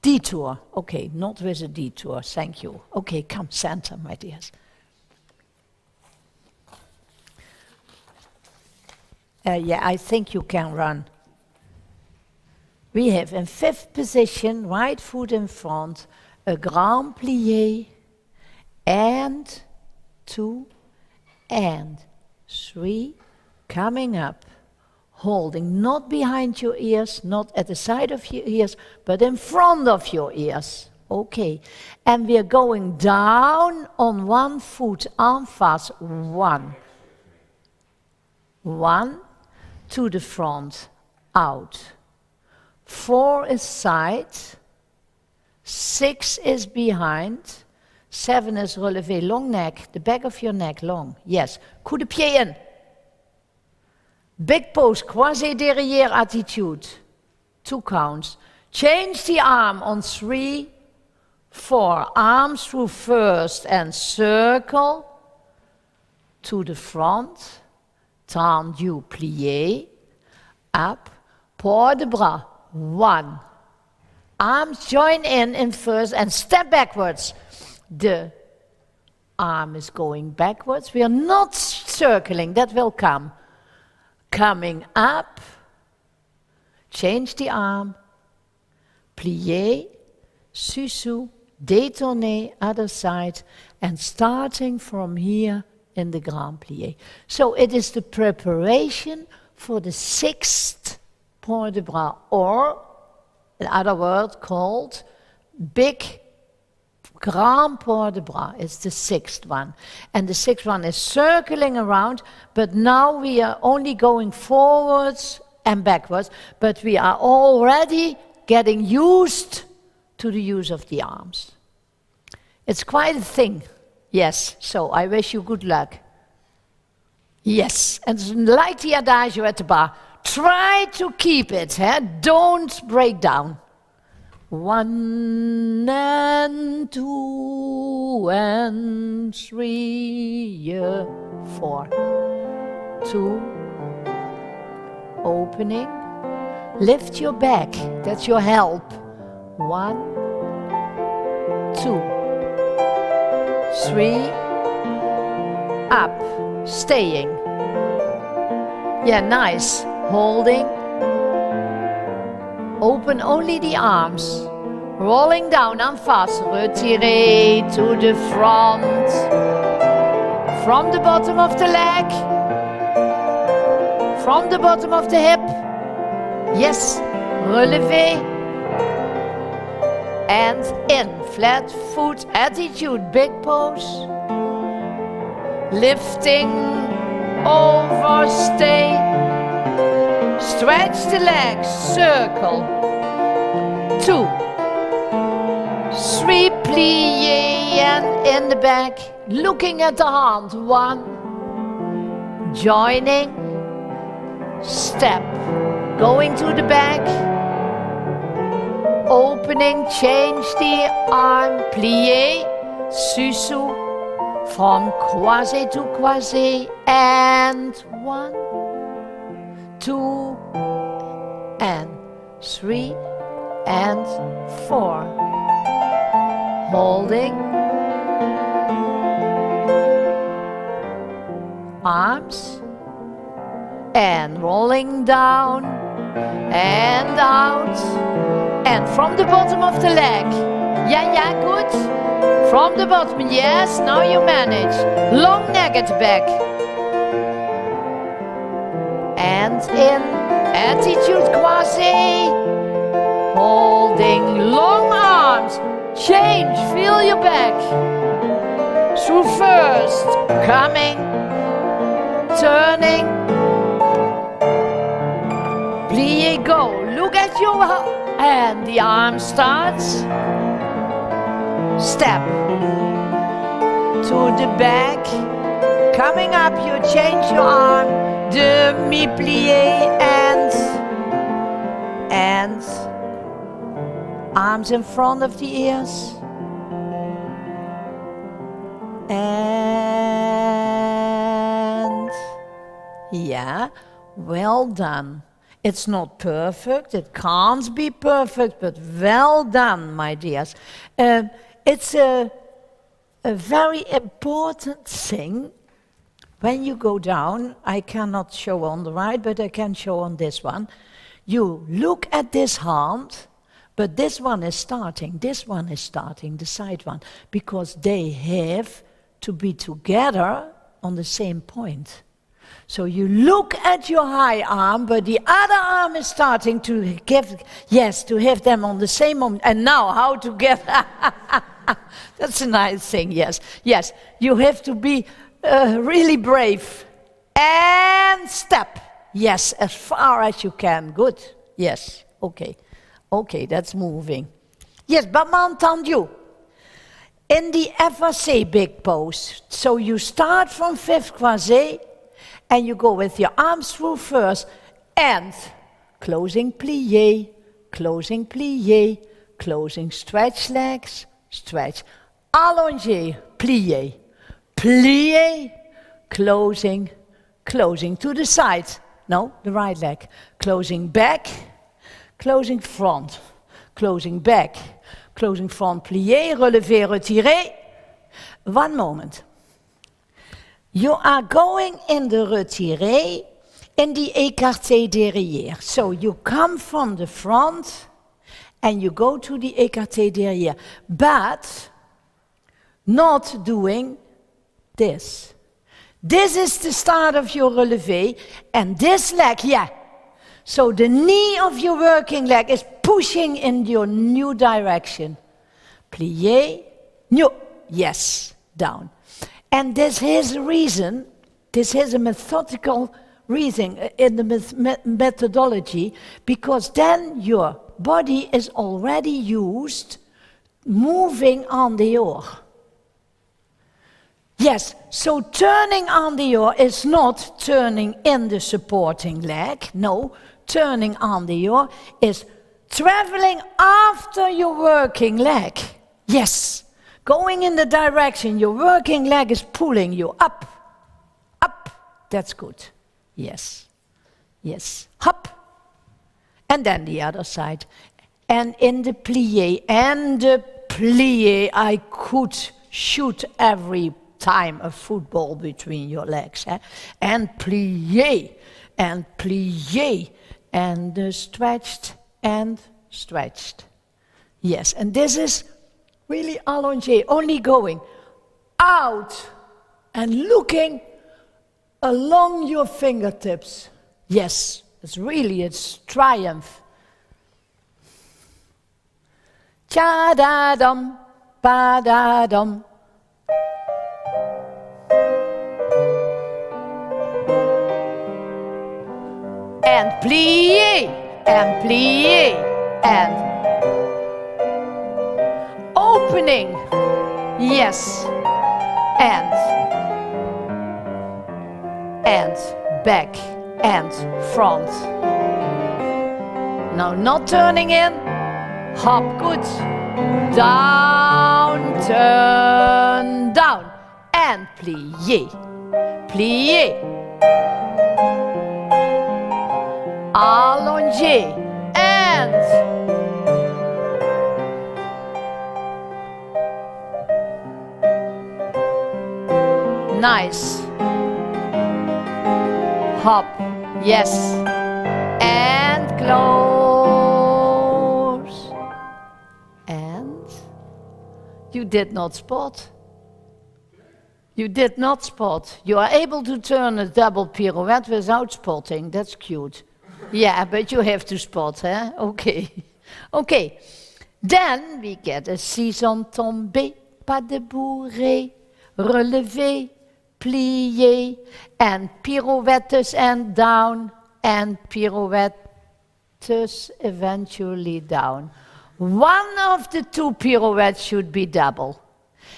Detour, okay, not with a detour, thank you. Okay, come center, my dears. Yeah, I think you can run. We have in 5th position, right foot in front, a grand plié, and 2, and 3, coming up. Holding not behind your ears, not at the side of your ears, but in front of your ears. Okay. And we are going down on one foot, en face. 1. 1 to the front, out. 4 is side. 6 is behind. 7 is relevé, long neck, the back of your neck, long. Yes. Coup de pied in. Big pose, croisé derrière attitude. 2 counts. Change the arm on 3, 4. Arms through first and circle to the front. Tendu, plié. Up. Port de bras. 1. Arms join in first and step backwards. The arm is going backwards. We are not circling, that will come. Coming up, change the arm, plié, sous, détourné, other side, and starting from here in the grand plié. So it is the preparation for the 6th port de bras, or in other words called big grand port de bras. It's the 6th one. And the 6th one is circling around, but now we are only going forwards and backwards, but we are already getting used to the use of the arms. It's quite a thing. Yes, so I wish you good luck. Yes, and like the adagio at the bar, try to keep it, don't break down. 1 and 2 and 3, 4. 2. Opening. Lift your back, that's your help. 1, 2, 3. Up, staying. Yeah, nice. Holding. Open only the arms. Rolling down en face. Retirez to the front. From the bottom of the leg. From the bottom of the hip. Yes. Relevez. And in. Flat foot attitude. Big pose. Lifting. Over. Stay. Stretch the legs, circle. 2, 3, plie and in the back, looking at the hand. 1, joining, step, going to the back, opening, change the arm, plie, susu, from croisé to croisé, and 1, 2, and 3, and 4. Holding. Arms. And rolling down. And out. And from the bottom of the leg. Yeah, good. From the bottom, yes, now you manage. Long neck at the back. And in, attitude croisé, holding long arms, change, feel your back, through first, coming, turning, plie, go, look at your hand, the arm starts, step, to the back, coming up, you change your arm, demi-plie and arms in front of the ears. And yeah, well done. It's not perfect, it can't be perfect, but well done, my dears. It's a very important thing. When you go down, I cannot show on the right, but I can show on this one. You look at this hand, but this one is starting, the side one, because they have to be together on the same point. So you look at your high arm, but the other arm is starting to have them on the same moment. And now, how to get, that's a nice thing, yes. Yes, you have to be really brave. And step. Yes, as far as you can. Good. Yes, okay. Okay, that's moving. Yes, but Tendu. In the FRC big pose. So you start from fifth croisé and you go with your arms through first and closing plie, closing plie, closing stretch legs, stretch, allonger, plie, plie, closing, closing to the side. No, the right leg. Closing back, closing front, closing back, closing front, plié, relevé, retiré. 1 moment. You are going in the retiré, in the écarté derrière. So you come from the front and you go to the écarté derrière, but not doing this. This is the start of your relevé, and this leg, so the knee of your working leg is pushing in your new direction. Plié, new, yes, down. And this is a reason, this is a methodical reason in the methodology, because then your body is already used moving en dehors. Yes, so turning en dehors is not turning in the supporting leg. No, turning en dehors is traveling after your working leg. Yes, going in the direction your working leg is pulling you up, up. That's good. Yes, yes, hop. And then the other side. And in the plie, I could shoot every time a football between your legs. And plie, and stretched and stretched. Yes, and this is really allongé, only going out and looking along your fingertips. Yes, it's triumph. Cha-da-dum, ba-da-dum. And plie, and opening, yes, and back, and front. Now not turning in, hop, good, down, turn, down, and plie, allongé, and nice, hop, yes, and close, and you did not spot. You did not spot. You are able to turn a double pirouette without spotting. That's cute. Yeah, but you have to spot, huh? Okay. Okay. Then we get a six-en tombé, pas de bourré, relevé, plié, and pirouettes and down, and pirouettes eventually down. One of the two pirouettes should be double.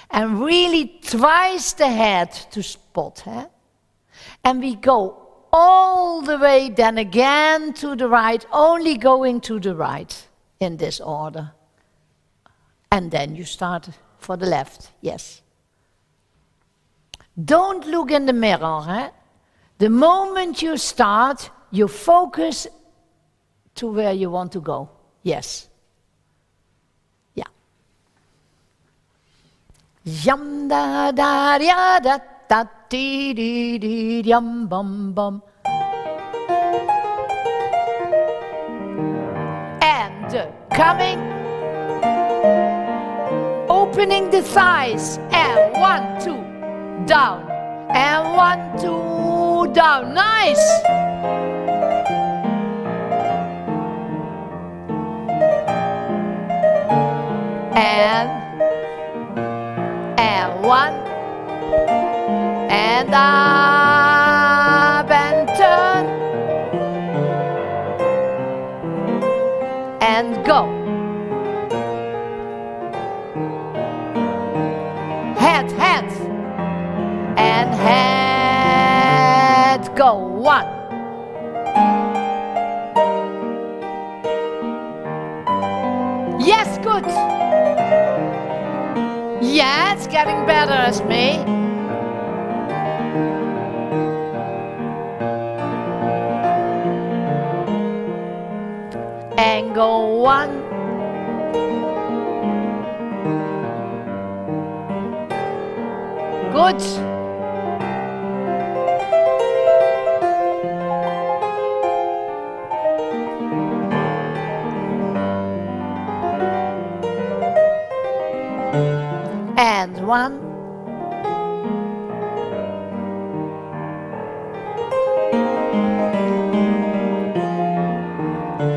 And really twice the head to spot, huh? And we go all the way, then again to the right, only going to the right in this order. And then you start for the left, yes. Don't look in the mirror, huh? The moment you start, you focus to where you want to go, yes. Yeah. Yum da da ya da da dee dee dee yum bum bum. And coming, opening the thighs, and 1, 2, down, and 1, 2, down, nice. And 1, and up and turn, and go. Head, and head, go. 1. Yes, good. Yeah, it's getting better as me. And go 1. Good. And 1.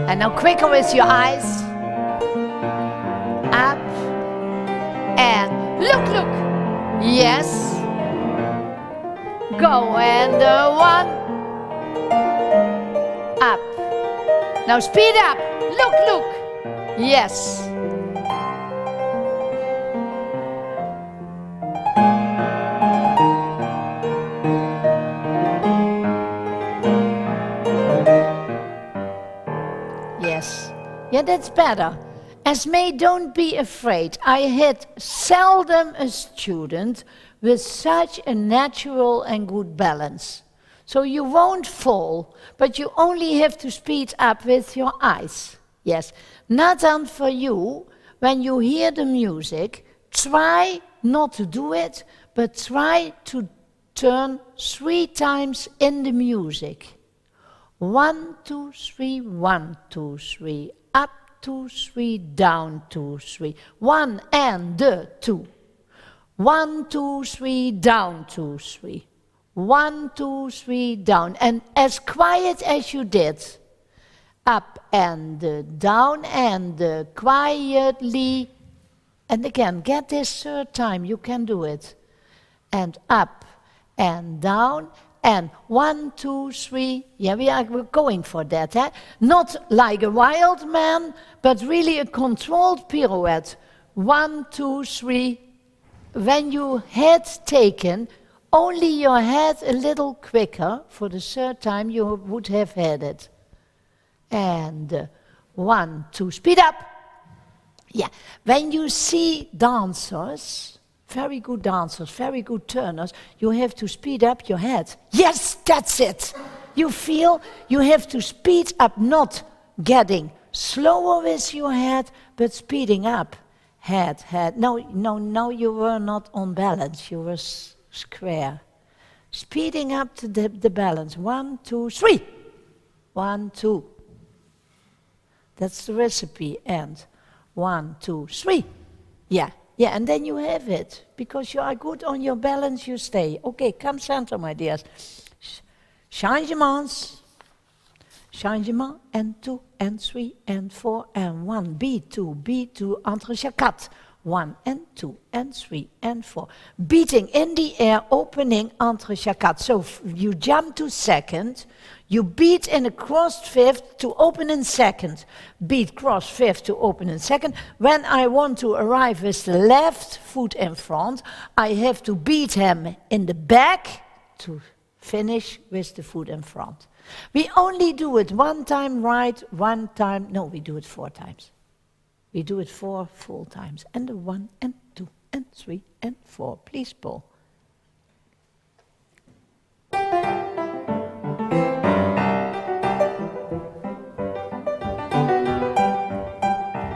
And now quicker with your eyes. Up. And look. Yes. Go, and 1. Up. Now speed up. Look. Yes. Yeah, that's better. Esme, don't be afraid. I had seldom a student with such a natural and good balance. So you won't fall, but you only have to speed up with your eyes. Yes, not done for you. When you hear the music, try not to do it, but try to turn 3 times in the music. 1, 2, 3, 1, 2, 3, up, 2, 3, down, 2, 3. 1 and 2. 1, 2, 3, down, 2, 3. 1, 2, 3, down. And as quiet as you did. Up and down and quietly. And again, get this 3rd time, you can do it. And up and down. And 1, 2, 3, yeah, we're going for that, eh? Not like a wild man, but really a controlled pirouette. 1, 2, 3. When you had taken only your head a little quicker, for the 3rd time you would have had it. And 1, 2, speed up. Yeah, when you see dancers, very good dancers, very good turners, you have to speed up your head. Yes, that's it. You feel you have to speed up, not getting slower with your head, but speeding up. Head. No, you were not on balance, you were square. Speeding up to the balance. 1, 2, 3. 1, 2. That's the recipe. And 1, 2, 3. Yeah, and then you have it. Because you are good on your balance, you stay. Okay, come center, my dears. Changements. Changement, and 2, and 3, and 4, and 1. B2, entre chaque 4. 1, and 2, and 3, and 4. Beating in the air, opening entre chaque 4. So you jump to 2nd, you beat in a crossed 5th to open in 2nd. Beat cross 5th to open in 2nd. When I want to arrive with the left foot in front, I have to beat him in the back to finish with the foot in front. We only do it 1 time right, 1 time, no, we do it 4 times. We do it 4 full times. And the 1, and 2, and 3, and 4. Please, Paul.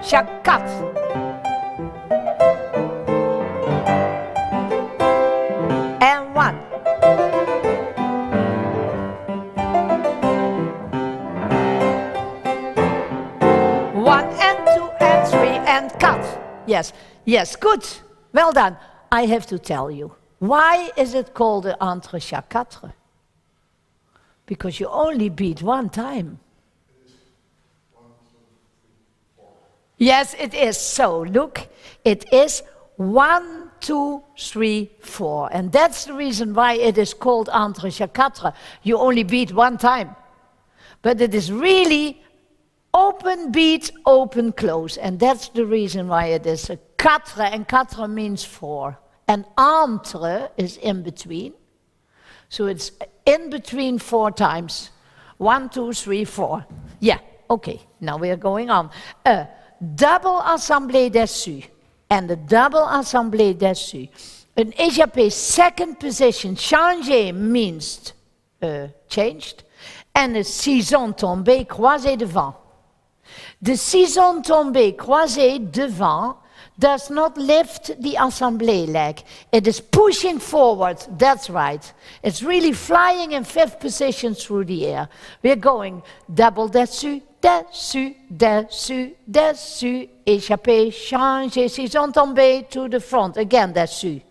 Chaque 4. And 1. And cut. Yes, good. Well done. I have to tell you. Why is it called the entre chaque 4? Because you only beat 1 time. Yes, it is. So, look, it is 1, 2, 3, 4. And that's the reason why it is called entre chaque 4. You only beat 1 time. But it is really open, beat, open, close. And that's the reason why it is a 4, and 4 means 4. And entre is in between. So it's in between 4 times. 1, 2, 3, 4. Yeah, okay, now we are going on. Double assemblée dessus. And the double assemblée dessus. An échappé 2nd position, changer means changed. And a sison tombé croisé devant. The sison tombé croisé devant does not lift the assemblée leg. It is pushing forward, that's right. It's really flying in 5th position through the air. We're going double dessus, dessus, dessus, dessus, échappé, changer, sison tombé to the front. Again, dessus.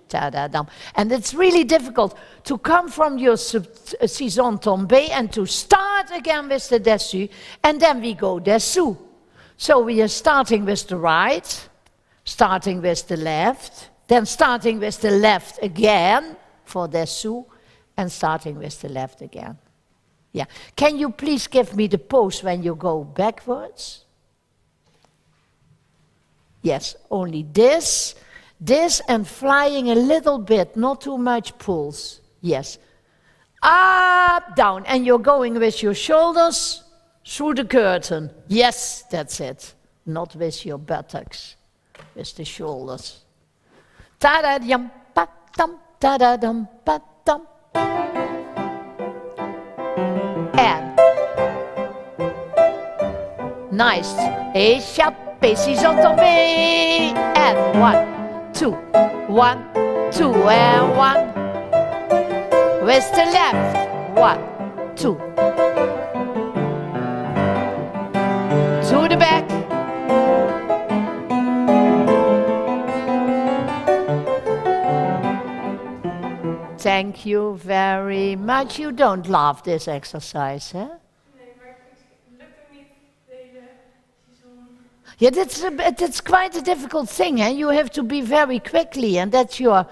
And it's really difficult to come from your sison tombé and to start again with the dessus, and then we go dessous. So we are starting with the right, starting with the left, then starting with the left again for dessous, and starting with the left again. Yeah. Can you please give me the pose when you go backwards? Yes, only this, and flying a little bit, not too much pulls. Yes. Up, down, and you're going with your shoulders through the curtain. Yes, that's it. not with your buttocks, with the shoulders. Ta-da-dum, pa-dum, ta-da-dum, pa-dum. And nice. Échappé, si j'entends bien. And 1, 2, 1, 2, and 1. With the left. 1, 2. To the back. Thank you very much. You don't love this exercise, huh? Yeah, that's quite a difficult thing, and you have to be very quickly, and that's your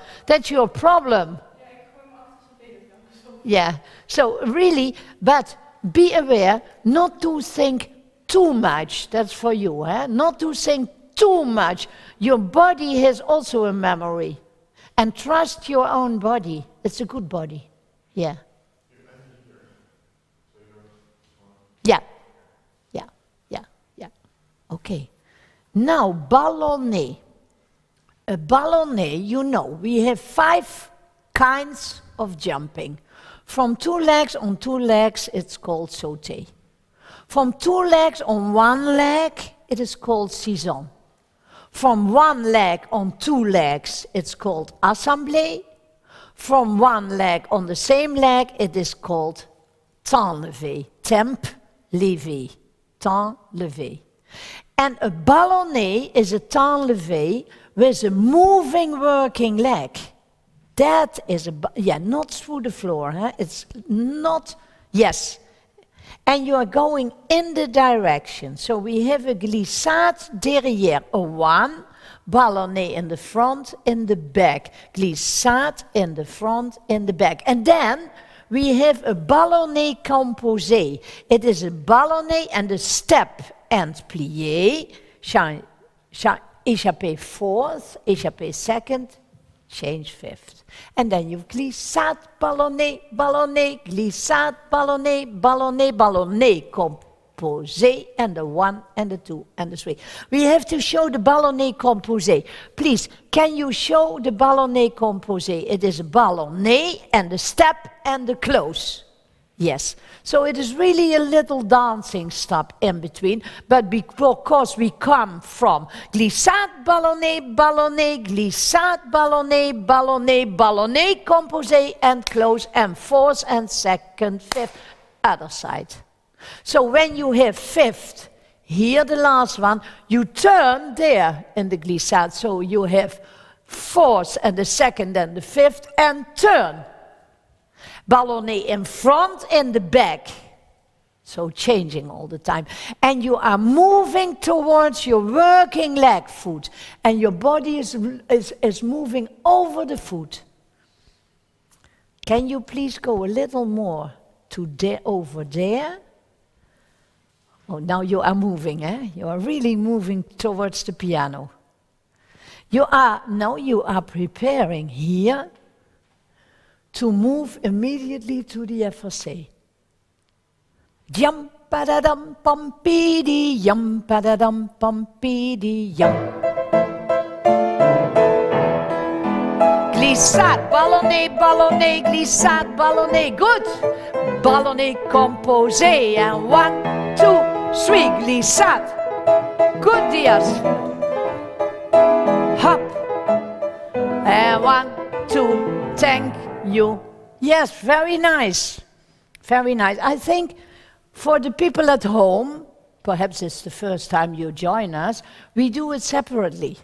problem. Yeah, so really, but be aware not to think too much. That's for you, eh? Not to think too much. Your body has also a memory, and trust your own body. It's a good body. Yeah. Yeah. Yeah. Yeah. Yeah. Okay. Now, ballonnet. A ballonnet, you know, we have 5 kinds of jumping. From 2 legs on 2 legs, it's called sauté. From 2 legs on 1 leg, it is called sisson. From 1 leg on 2 legs, it's called assemblée. From 1 leg on the same leg, it is called temps levé. Temp levé. Temps levé. And a ballonnet is a temps levé with a moving working leg. That is not through the floor, huh? It's not, yes. And you are going in the direction. So we have a glissade derrière, a 1, ballonnet in the front, in the back. Glissade in the front, in the back. And then we have a ballonnet composé. It is a ballonnet and a step and plié, échappé 4th, échappé 2nd, change 5th. And then you've glissade, ballonnet, ballonnet, glissade, ballonnet, ballonnet, ballonnet, composé, and the 1 and the 2 and the 3. We have to show the ballonnet composé. Please, can you show the ballonnet composé? It is a ballonnet and the step and the close. Yes, so it is really a little dancing step in between, but because we come from glissade, ballonnet, ballonnet, glissade, ballonnet, ballonnet, ballonnet, composé, and close, and 4th and 2nd, 5th, other side. So when you have 5th, here the last one, you turn there in the glissade, so you have 4th and the 2nd and the 5th, and turn. Ballonnet in front and the back. So changing all the time. And you are moving towards your working leg foot. And your body is moving over the foot. Can you please go a little more to over there? Oh, now you are moving, eh? You are really moving towards the piano. Now you are preparing here to move immediately to the FRC. Yum padadum pumpidi, yum padadum pumpidi, yum. Glissade, ballonnet, ballonnet, glissade, ballonnet, good. Ballonnet composé, and 1, 2, 3, glissade. Good, dears. Hop. And 1, 2, thank you. Yes, very nice. Very nice. I think for the people at home, perhaps it's the first time you join us, we do it separately.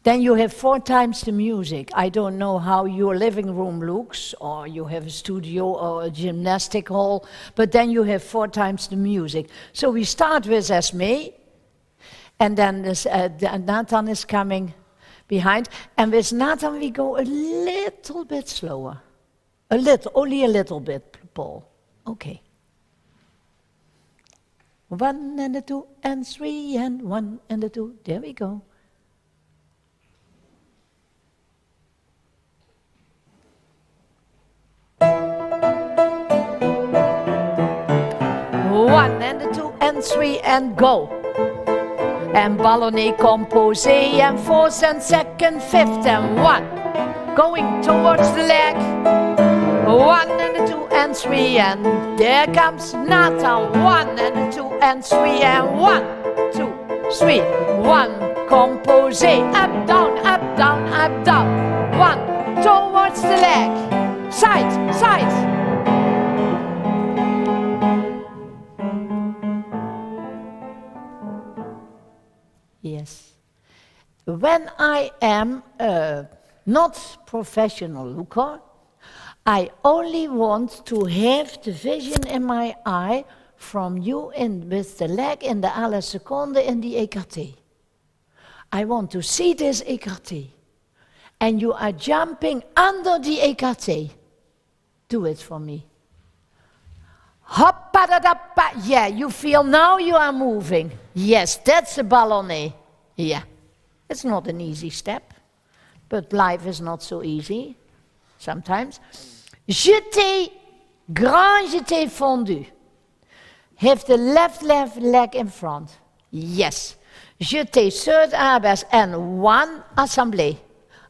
Then you have 4 times the music. I don't know how your living room looks, or you have a studio or a gymnastic hall, but then you have 4 times the music. So we start with Esme, and then Nathan is coming behind, and with Nathan we go a little bit slower. Only a little bit, Paul. Okay. 1 and a 2 and 3 and 1 and a 2. There we go. One and a 2 and 3 and go. and ballonnet composé, and fourth and second, fifth and one. Going towards the leg, 1 and a 2 and 3, and there comes Nathan. 1 and a 2 and 3, and 1, 2, 3, 1, composé, up, down, up, down, up, down. 1, towards the leg, side, side. Yes. When I am not professional looker, I only want to have the vision in my eye from you in with the leg in the à la seconde in the écarté. I want to see this écarté. And you are jumping under the écarté. Do it for me. Hop, da, da, pa. Yeah, you feel now you are moving. Yes, that's a ballonnet. Yeah, it's not an easy step, but life is not so easy sometimes. Jeté, grand jeté fondue. Have the left leg in front. Yes. Jeté, third arabesque, and 1 assemblée.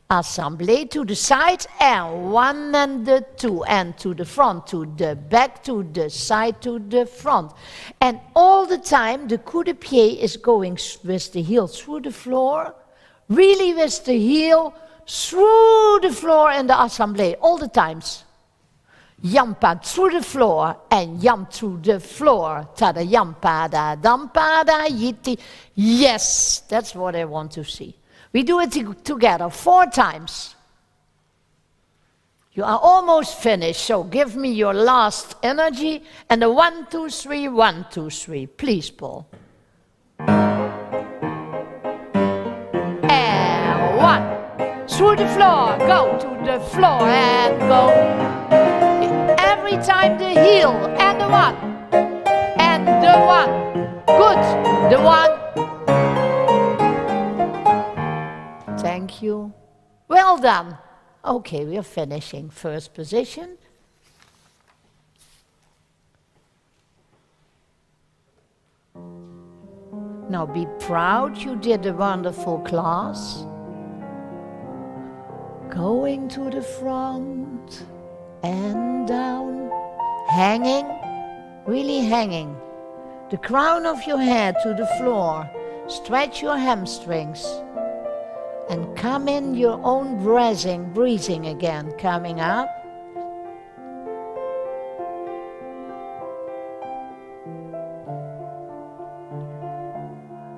Assemblée to the side, and 1 and the 2, and to the front, to the back, to the side, to the front. And all the time the coup de pied is going with the heel through the floor, really with the heel through the floor in the assemblée, all the times. Jampa through the floor, and jump through the floor. Tada jampada, dampada, yiti. Yes, that's what I want to see. We do it together 4 times. You are almost finished, so give me your last energy. And the 1, 2, 3, 1, 2, 3. Please, Paul. And 1. Through the floor, go to the floor and go. Every time the heel, and the 1. And the 1. Good, the 1. Thank you. Well done. Okay, we are finishing. First position. Now be proud, you did a wonderful class. Going to the front and down. Hanging, really hanging. The crown of your head to the floor. Stretch your hamstrings. And come in your own breathing again, coming up.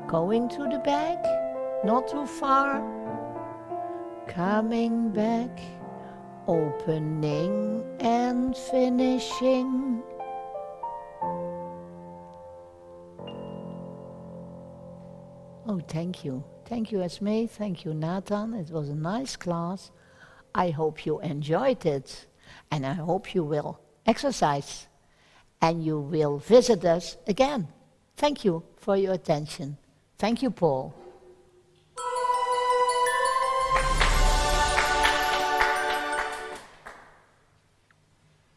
Going to the back, not too far. Coming back, opening and finishing. Oh, thank you. Thank you, Esme. Thank you, Nathan. It was a nice class. I hope you enjoyed it. And I hope you will exercise. And you will visit us again. Thank you for your attention. Thank you, Paul.